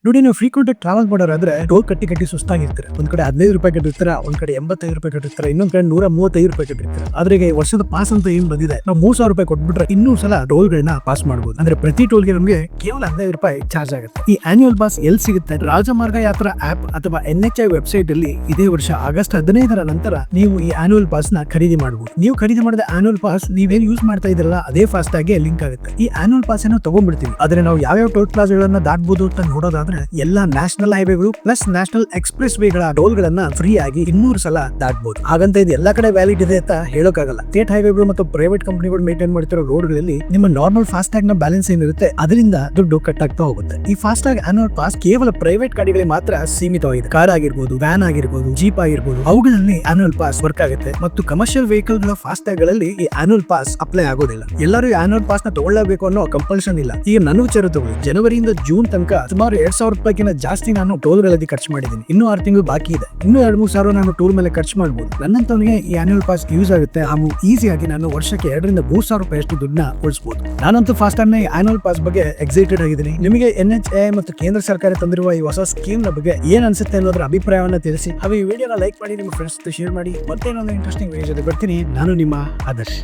ನೋಡಿ, ನೀವು frequent travel ಮಾಡೋರಾದ್ರೆ toll ಕಟ್ಟಿ ಸುಸ್ತಾಗಿರ್ತಾರೆ. ಒಂದ್ ಕಡೆ 15 ರೂಪಾಯಿ ಕಟ್ಟಿರ್ತಾರೆ, ಒಂದ್ ಕಡೆ 85 ರೂಪಾಯಿ ಕಟ್ಟಿರ್ತಾರೆ, ಇನ್ನೊಂದ್ ಕಡೆ 135 ರೂಪಾಯಿ ಕಟ್ಟಿರ್ತಾರೆ. ಆದ್ರೆ ಈಗ ವರ್ಷದ ಪಾಸ್ ಅಂತ ಏನ್ ಬಂದಿದೆ, ನಾವು 3000 ರೂಪಾಯಿ ಕೊಟ್ಬಿಟ್ರೆ ಇನ್ನೂ ಸಲ ಟೋಲ್ ಗಳನ್ನ ಪಾಸ್ ಮಾಡಬಹುದು. ಅಂದ್ರೆ ಪ್ರತಿ ಟೋಲ್ಗೆ ನಮಗೆ ಕೇವಲ 15 ರೂಪಾಯಿ ಚಾರ್ಜ್ ಆಗುತ್ತೆ. ಈ ಆನ್ಯುವಲ್ ಪಾಸ್ ಎಲ್ಲಿ ಸಿಗುತ್ತೆ? ರಾಜಮಾರ್ಗ ಯಾತ್ರಾ ಆಪ್ ಅಥವಾ NHI ವೆಬ್ಸೈಟ್ ಅಲ್ಲಿ ಇದೇ ವರ್ಷ ಆಗಸ್ಟ್ 15ರ ನಂತರ ನೀವು ಈ ಆನ್ಯುವಲ್ ಪಾಸ್ ನ ಖರೀದಿ ಮಾಡಬಹುದು. ನೀವು ಖರೀದಿ ಮಾಡಿದ ಆನ್ಯುವಲ್ ಪಾಸ್ ನೀವೇನ್ ಯೂಸ್ ಮಾಡ್ತಾ ಇದ್ರಲ್ಲ ಅದೇ ಫಾಸ್ಟ್ ಆಗಿ ಲಿಂಕ್ ಆಗುತ್ತೆ. ಈ ಆನ್ಯುವಲ್ ಪಾಸ್ ಅನ್ನು ತಗೊಂಡ್ಬಿಡ್ತೀವಿ. ಆದ್ರೆ ನಾವು ಯಾವ್ಯಾವ ಟೋಲ್ ಪ್ಲಾಜಾಗಳನ್ನ ದಾಟಬಹುದು ಅಂತ ನೋಡೋದಾದ್ರೆ ಎಲ್ಲಾ ನ್ಯಾಷನಲ್ ಹೈವೇಗಳು ಪ್ಲಸ್ ನ್ಯಾಷನಲ್ ಎಕ್ಸ್ಪ್ರೆಸ್ ವೇಗಳ ಟೋಲ್ ಗಳನ್ನ ಫ್ರೀ ಆಗಿ 200 ಸಲ ದಾಟಬಹುದು. ಹಾಗಂತ ಇದು ಎಲ್ಲಾ ಕಡೆ ವ್ಯಾಲಿಡ್ ಇದೆ ಅಂತ ಹೇಳೋಕ್ಕಾಗಲ್ಲ. ಸ್ಟೇಟ್ ಹೈವೇಗಳು ಮತ್ತು ಪ್ರೈವೇಟ್ ಕಂಪನಿಗಳು ಮೇಂಟೈನ್ ಮಾಡ್ತಿರೋ ರೋಡ್ ಗಳಲ್ಲಿ ನಿಮ್ಮ ನಾರ್ಮಲ್ ಫಾಸ್ಟ್ ಟ್ಯಾಗ್ ನ ಬ್ಯಾಲೆನ್ಸ್ ಏನಿರುತ್ತೆ ಅದರಿಂದ ದುಡ್ಡು ಕಟ್ ಆಗ್ತಾ ಹೋಗುತ್ತೆ. ಈ ಫಾಸ್ಟ್ ಟ್ಯಾಗ್ ಆನ್ಯುವಲ್ ಪಾಸ್ ಕೇವಲ ಪ್ರೈವೇಟ್ ಗಾಡಿಗಳಿಗೆ ಮಾತ್ರ ಸೀಮಿತವಾಗಿದೆ. ಕಾರ್ ಆಗಿರ್ಬೋದು, ವ್ಯಾನ್ ಆಗಿರ್ಬೋದು, ಜೀಪ್ ಆಗಿರ್ಬೋದು, ಅವುಗಳಲ್ಲಿ ಆನ್ಯುವಲ್ ಪಾಸ್ ವರ್ಕ್ ಆಗುತ್ತೆ. ಮತ್ತು ಕಮರ್ಷಿಯಲ್ ವೆಹಿಕಲ್ ಗಳ ಫಾಸ್ಟ್ ಟ್ಯಾಗ್ ಗಳಲ್ಲಿ ಈ ಆನ್ಯುವಲ್ ಪಾಸ್ ಅಪ್ಲೈ ಆಗೋದಿಲ್ಲ. ಎಲ್ಲರೂ ಈ ಆನ್ಯುವಲ್ ಪಾಸ್ ನ ತಗೊಳ್ಳಬೇಕು ಅನ್ನೋ ಕಂಪಲ್ಷನ್ ಇಲ್ಲ. ಈಗ ನನ್ನ ವಿಚಾರ ತಗೊಳ್ಳಿ, ಜನವರಿಯಿಂದ ಜೂನ್ ತನಕ ಸುಮಾರು 2000 ರೂಪಾಯಿಗಿಂತ ಜಾಸ್ತಿ ನಾನು ಟೋಲ್ ಗಳಲ್ಲಿ ಖರ್ಚು ಮಾಡಿದ್ದೀನಿ. ಇನ್ನೂ 6 ತಿಂಗಳು ಬಾಕಿ ಇದೆ. ಇನ್ನೂ 2-3 ಸಾವಿರ ನಾನು ಟೋಲ್ ಮೇಲೆ ಖರ್ಚು ಮಾಡಬಹುದು. ನನ್ನಂತವನಿಗೆ ಈ ಆನ್ಯುವಲ್ ಪಾಸ್ ಯೂಸ್ ಆಗುತ್ತೆ. ಹಾಗೂ ಈಸಿಯಾಗಿ ನಾನು ವರ್ಷಕ್ಕೆ 2-3 ಸಾವಿರ ರೂಪಾಯಿ ಅಷ್ಟು ದುಡ್ಡನ್ನ ಉಳಿಸಬಹುದು. ನಾನಂತೂ ಫಾಸ್ಟ್ ಟೈಮ್ ಆನ್ಯುವಲ್ ಪಾಸ್ ಬಗ್ಗೆ ಎಕ್ಸೈಟೆಡ್ ಆಗಿದ್ದೀನಿ. ನಿಮಗೆ NHI ಮತ್ತು ಕೇಂದ್ರ ಸರ್ಕಾರ ತಂದಿರುವ ಈ ಹೊಸ ಸ್ಕೀಮ್ ನ ಬಗ್ಗೆ ಏನ್ ಅನ್ಸುತ್ತೆ ಅನ್ನೋದ್ರ ಅಭಿಪ್ರಾಯವನ್ನ ತಿಳಿಸಿ. ಹಾಗೂ ಈ ವಿಡಿಯೋನ ಲೈಕ್ ಮಾಡಿ, ನಿಮ್ಮ ಫ್ರೆಂಡ್ಸ್ ಜೊತೆ ಶೇರ್ ಮಾಡಿ. ಮತ್ತೆ ಇನ್ನೊಂದು ಇಂಟ್ರೆಸ್ಟಿಂಗ್ ವಿಡಿಯೋ ಜೊತೆ ಬರ್ತೀನಿ. ನಾನು ನಿಮ್ಮ ಆದರ್ಶ್.